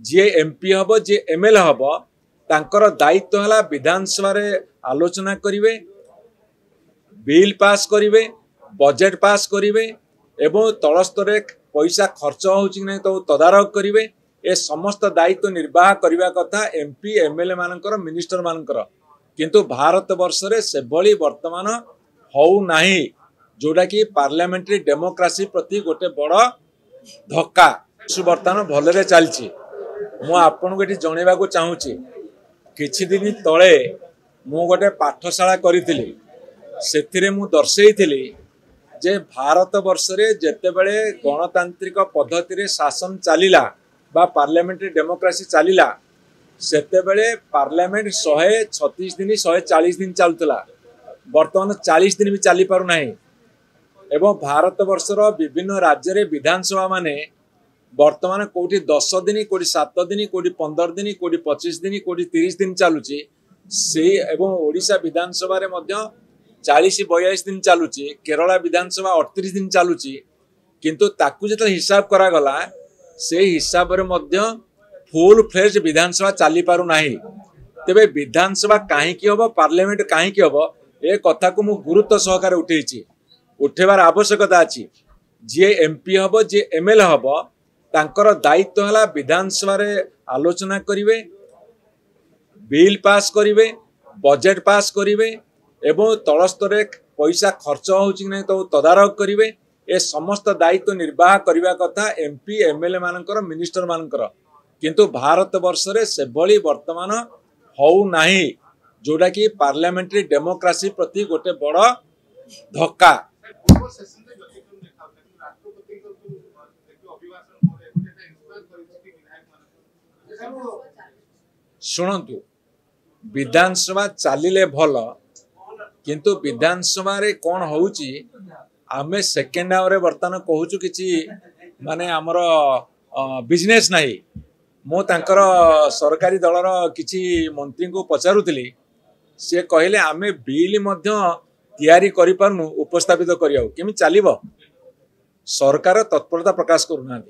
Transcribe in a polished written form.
जी MP हम जी MLA हम तांकर दायित्व है विधानसभा आलोचना करेंगे, बिल पास करेंगे, बजेट पास करेंगे एवं तल स्तर पैसा खर्च होची नहीं तो तदारख करेंगे। ए समस्त दायित्व निर्वाह करने कथा एमपी एमएलए मानकर मिनिस्टर मानकर, किंतु भारत वर्ष रे से भली वर्तमान हो नहीं, जोड़ा कि पार्लियामेंट्री डेमोक्रेसी प्रति गोटे बड़ धक्का। बर्तमान भलरे चलछि। मु आपन को जनइबा को चाहूँगी किछि दिन तले मु गोटे पाठशाला करिथिली, सेथिरे मु दर्शेइथिली जे भारत वर्ष रे जेतेबेले गणतांत्रिक पद्धति रे शासन चलिला बा पार्लियामेंट्री डेमोक्रेसी चलिला सेतेबेले पार्लियामेंट 136 दिन 140 दिन चलुला। वर्तमान 40 दिन भी चली पारु नाही। एवं भारत वर्षर विभिन्न राज्य रे विधानसभा माने वर्तमान कोटी 10 दिन, कोटी 7 दिन, कोटी 15 दिन, कोटी 25 दिन, कोटी 30 दिन चलुची से एवं ओडिशा विधानसभा रे मध्य 40-42 दिन चलुची। केरला विधानसभा 38 दिन चलुची, किंतु ताकू जत हिसाब करा गला से हिसाब रे मध्य फुल फ्लेज विधानसभा चली पारु नाही। तेबे विधानसभा काहे की होबो, पार्लियामेंट काहे की होबो, ए कथा को मु गुरुत्व सहकार उठेछि, उठेबार आवश्यकता अछि। जे एमपी हम जे एमएलए हम तांकर दायित्व है विधानसभा आलोचना करेंगे, बिल पास करेंगे, बजेट पास करेंगे एवं तल स्तर पैसा खर्च होची नहीं तो तदारख करेंगे। ए समस्त दायित्व निर्वाह करने कथा एमपी एमएलए मानकर मिनिस्टर मानकर, किंतु भारत वर्ष रे से भली वर्तमान हो नहीं, जोड़ा कि पार्लियामेंट्री डेमोक्रेसी प्रति गोटे बड़ धक्का। शुणु विधानसभा चलिले भल, किंतु विधानसभा रे कौन होउची आमे सेकेंड आवर बर्तमान कहूचु किछि माने हमर बिजनेस नहीं। मु तांकर सरकारी दलर किछि मंत्री को पचारुतली, से कहले आमे बिल मध्य तैयारी करि पारनु उपस्थापित करियो केमि चलिबो। सरकार तत्परता प्रकाश करूना।